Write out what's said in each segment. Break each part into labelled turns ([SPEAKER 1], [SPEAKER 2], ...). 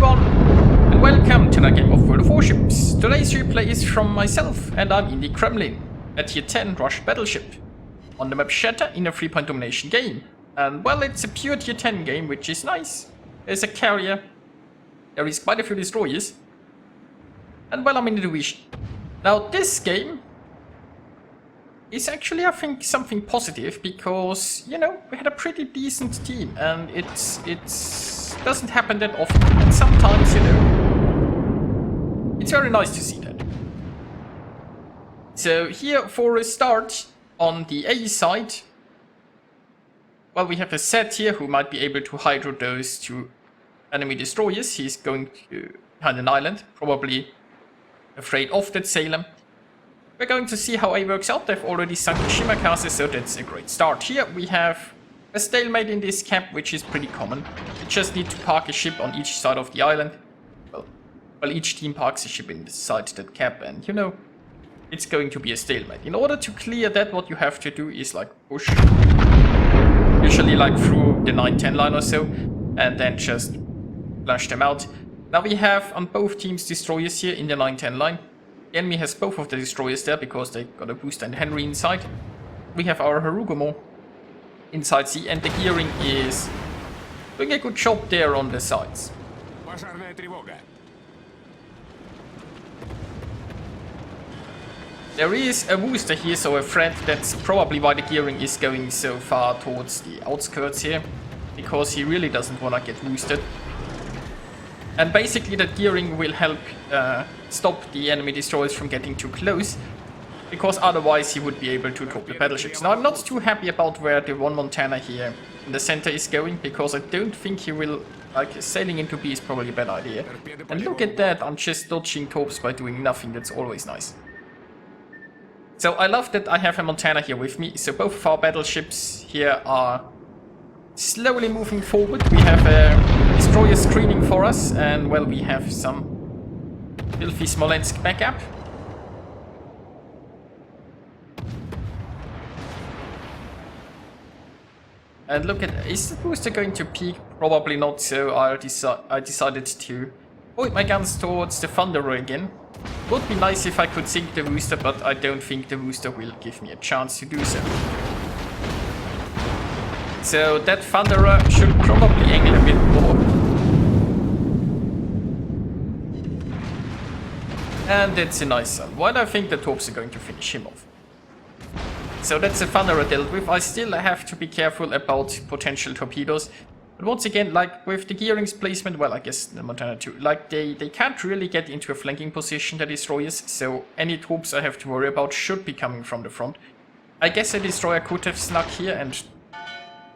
[SPEAKER 1] everyone, and welcome to another game of World of Warships. Today's replay is from myself, and I'm in the Kremlin, a tier 10 Russian battleship, on the map Shatter in a 3-point domination game. And well, it's a pure tier 10 game, which is nice. There's a carrier, there is quite a few destroyers, and well, I'm in the division. Now this game is actually, I think, something positive, because, you know, we had a pretty decent team, and it doesn't happen that often, and sometimes, you know, it's very nice to see that. So here, for a start, on the A side, well, we have a set here who might be able to hydro those two enemy destroyers. He's going to behind an island, probably afraid of that Salem. We're going to see how A works out. They've already sunk the Shimakaze, so that's a great start. Here we have a stalemate in this cap, which is pretty common. You just need to park a ship on each side of the island. Well, each team parks a ship inside that cap, and you know, it's going to be a stalemate. In order to clear that, what you have to do is like push, usually like through the 9-10 line or so, and then just flush them out. Now we have on both teams destroyers here in the 9-10 line. The enemy has both of the destroyers there because they got a booster and Henry inside. We have our Harugumo inside C, and the gearing is doing a good job there on the sides. There is a booster here, so a threat. That's probably why the gearing is going so far towards the outskirts here, because he really doesn't want to get boosted. And basically that gearing will help stop the enemy destroyers from getting too close, because otherwise he would be able to top the battleships. Now I'm not too happy about where the one Montana here in the center is going, because I don't think he will, like, sailing into B is probably a bad idea. And look at that, I'm just dodging torps by doing nothing. That's always nice. So I love that I have a Montana here with me. So both of our battleships here are slowly moving forward. We have a destroyer screening for us, and well, we have some filthy Smolensk backup. And look at, is the booster going to peak? Probably not, so I decided to point my guns towards the Thunderer again. Would be nice if I could sink the booster, but I don't think the booster will give me a chance to do so. So that Thunderer should probably angle a bit more. And that's a nice one. Well, I think the torps are going to finish him off. So that's a Thunderer dealt with. I still have to be careful about potential torpedoes. But once again, like with the gearing's placement, well, I guess the Montana too, like they can't really get into a flanking position, the destroyers, so any troops I have to worry about should be coming from the front. I guess a destroyer could have snuck here and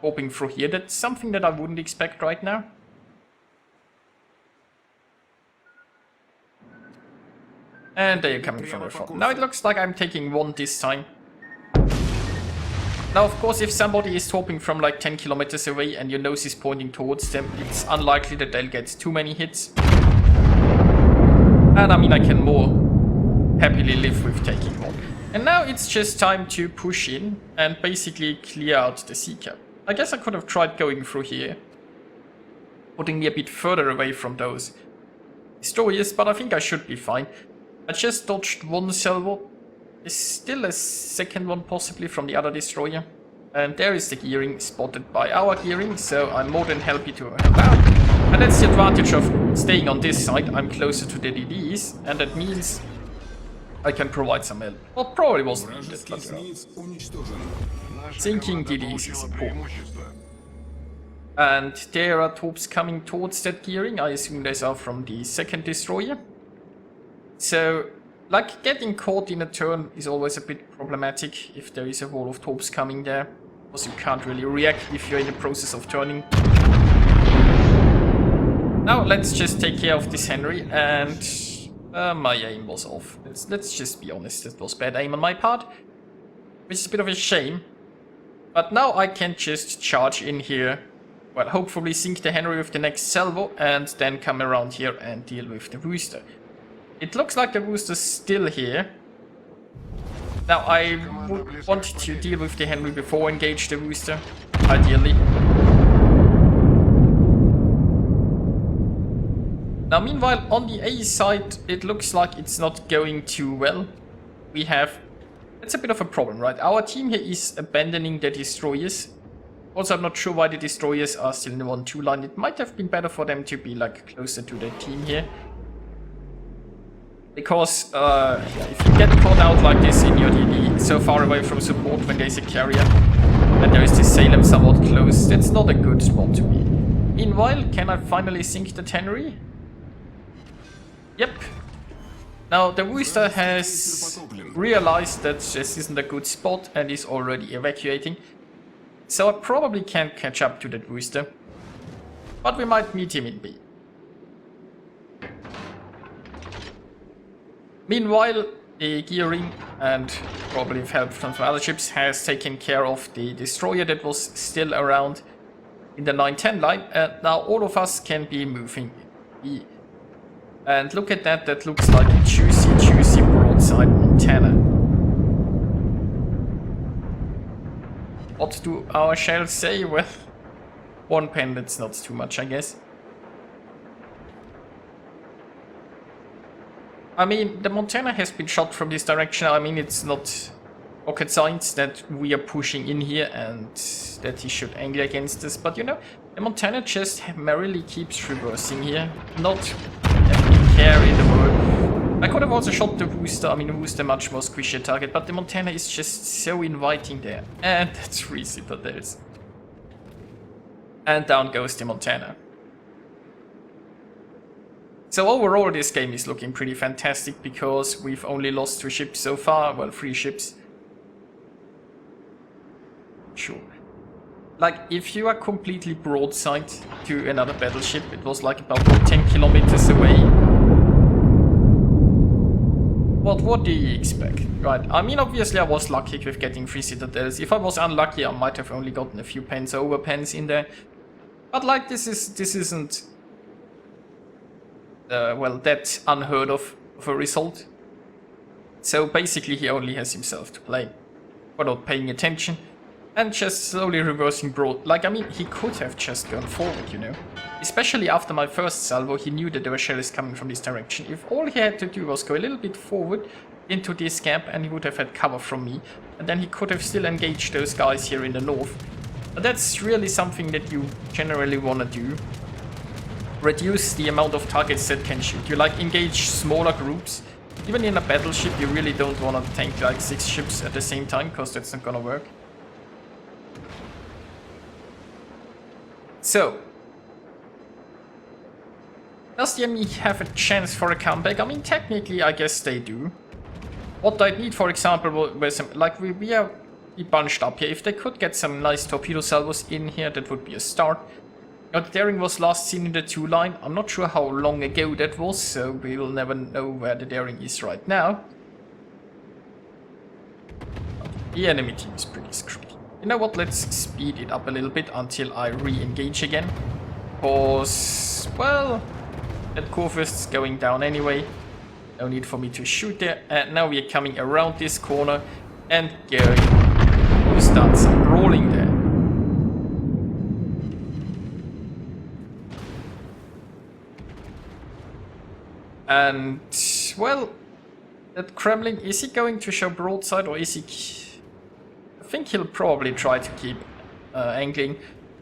[SPEAKER 1] hoping through here. That's something that I wouldn't expect right now. And they are coming from the front. Now it looks like I'm taking one this time. Now, of course, if somebody is torping from like 10 kilometers away and your nose is pointing towards them, it's unlikely that they'll get too many hits. And I mean, I can more happily live with taking one. And now it's just time to push in and basically clear out the sea cap. I guess I could have tried going through here, putting me a bit further away from those destroyers, but I think I should be fine. I just dodged one salvo. There's still a second one possibly from the other destroyer. And there is the gearing spotted by our gearing, so I'm more than happy to help out. And that's the advantage of staying on this side. I'm closer to the DDs, and that means I can provide some help. Well, probably wasn't needed, but sinking DDs is important. And there are troops coming towards that gearing. I assume these are from the second destroyer. So, like, getting caught in a turn is always a bit problematic if there is a wall of torps coming there, because you can't really react if you're in the process of turning. Now let's just take care of this Henry, and my aim was off. Let's just be honest, it was bad aim on my part, which is a bit of a shame. But now I can just charge in here, well, hopefully sink the Henry with the next salvo, and then come around here and deal with the booster. It looks like the booster's still here. Now I would want to deal with the Henry before engage the booster, ideally. Now, meanwhile, on the A side, it looks like it's not going too well. We have... That's a bit of a problem, right? Our team here is abandoning the destroyers. Also, I'm not sure why the destroyers are still in the 1-2 line. It might have been better for them to be, like, closer to the team here. Because, yeah, if you get caught out like this in your DD, so far away from support when there's a carrier, and there is the Salem somewhat close, that's not a good spot to be. Meanwhile, can I finally sink the Tannery? Yep. Now, the Worcester has realized that this isn't a good spot and is already evacuating. So I probably can't catch up to that Worcester. But we might meet him in B. Meanwhile, the gearing, and probably with help from some other ships, has taken care of the destroyer that was still around in the 9-10 line. And now all of us can be moving B. And look at that, that looks like a juicy broadside Montana. What do our shells say? Well, 1 pen, that's not too much, I guess. I mean, the Montana has been shot from this direction. I mean, it's not rocket science that we are pushing in here and that he should angle against us. But you know, the Montana just merrily keeps reversing here. Not a care in the world. I could have also shot the Worcester. I mean, the Worcester much more squishy target, but the Montana is just so inviting there. And that's 3 citadels. And down goes the Montana. So overall, this game is looking pretty fantastic because we've only lost 2 ships so far. Well, 3 ships. Sure. Like, if you are completely broadside to another battleship, it was like about 10 kilometers away. What do you expect, right? I mean, obviously I was lucky with getting 3 citadels. If I was unlucky, I might have only gotten a few pens over pens in there. But like, this isn't... well, that's unheard of a result. So basically he only has himself to blame for not paying attention and just slowly reversing broad. Like, I mean, he could have just gone forward, you know. Especially after my first salvo, he knew that there were shells coming from this direction. If all he had to do was go a little bit forward into this gap, and he would have had cover from me, and then he could have still engaged those guys here in the north. But that's really something that you generally want to do. Reduce the amount of targets that can shoot. You like engage smaller groups. Even in a battleship, you really don't want to tank like 6 ships at the same time, because that's not gonna work. So, does the enemy have a chance for a comeback? I mean, technically, I guess they do. What I'd need, for example, was some, like, we are bunched up here. If they could get some nice torpedo salvos in here, that would be a start. Now, the daring was last seen in the 2 line. I'm not sure how long ago that was, so we will never know where the daring is right now. The enemy team is pretty screwed. You know what, let's speed it up a little bit until I re-engage again. Because, well, that Kurfürst is going down anyway. No need for me to shoot there. And now we are coming around this corner and going to start some brawling there. And, well, that Kremlin, is he going to show broadside or is he... I think he'll probably try to keep angling.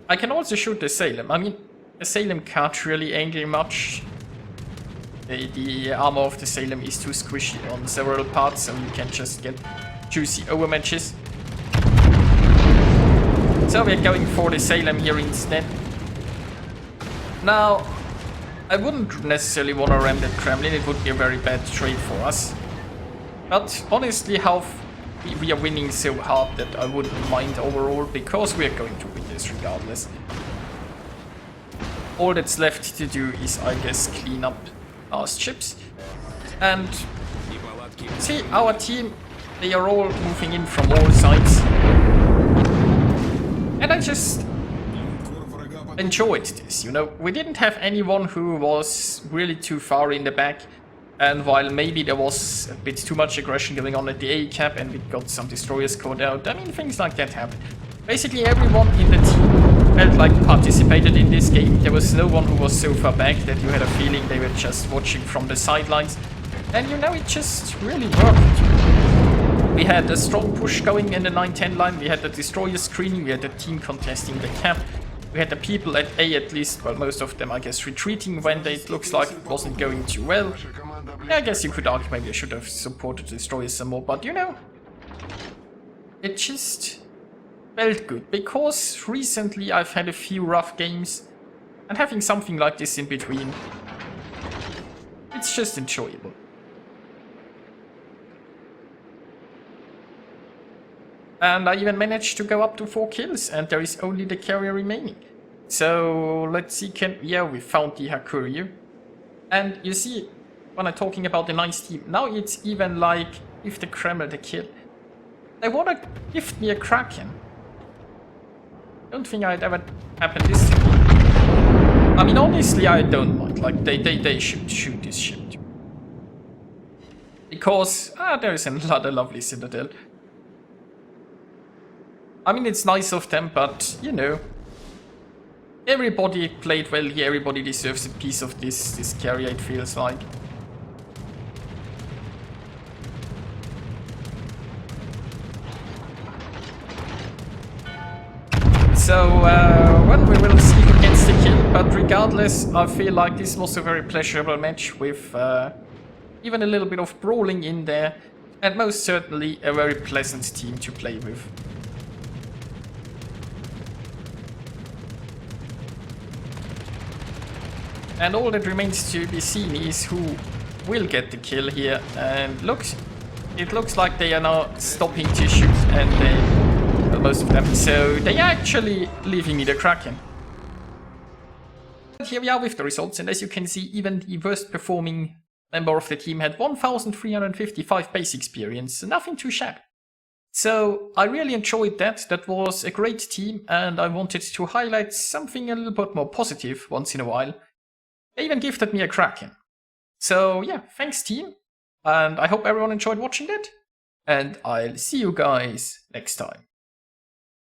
[SPEAKER 1] I can also shoot the Salem. I mean, the Salem can't really angle much. The armor of the Salem is too squishy on several parts, so you can just get juicy overmatches. So we're going for the Salem here instead. Now, I wouldn't necessarily want to ram that Kremlin, it would be a very bad trade for us. But honestly, we are winning so hard that I wouldn't mind overall, because we are going to win this regardless. All that's left to do is, I guess, clean up our ships. And see, our team, they are all moving in from all sides. And I just enjoyed this, you know. We didn't have anyone who was really too far in the back. And while maybe there was a bit too much aggression going on at the A cap and we got some destroyers caught out, I mean, things like that happen. Basically everyone in the team felt like participated in this game. There was no one who was so far back that you had a feeling they were just watching from the sidelines. And you know, it just really worked. We had a strong push going in the 9-10 line, we had the destroyer screening, we had the team contesting the cap. We had the people at A at least, well, most of them I guess retreating when it looks like it wasn't going too well. Yeah, I guess you could argue maybe I should have supported the destroyers some more, but you know, it just felt good, because recently I've had a few rough games, and having something like this in between, it's just enjoyable. And I even managed to go up to 4 kills, and there is only the carrier remaining. So let's see, yeah, we found the Hakuryu. And you see, when I'm talking about the nice team, now it's even like, if the Kremlin the kill, they wanna gift me a Kraken. Don't think I'd ever happen this to me. I mean, honestly, I don't mind. Like, they should shoot this ship. Because, there is another lovely citadel. I mean, it's nice of them, but, you know, everybody played well here, everybody deserves a piece of this carrier, it feels like. So, well, we will see who gets the kill, but regardless, I feel like this was a very pleasurable match with even a little bit of brawling in there, and most certainly a very pleasant team to play with. And all that remains to be seen is who will get the kill here, and it looks like they are now stopping to shoot, and well, most of them, so they are actually leaving me the Kraken. Here we are with the results, and as you can see, even the worst performing member of the team had 1355 base experience, nothing too shabby. So I really enjoyed that, that was a great team, and I wanted to highlight something a little bit more positive once in a while. They even gifted me a Kraken. So yeah, thanks team, and I hope everyone enjoyed watching that, and I'll see you guys next time.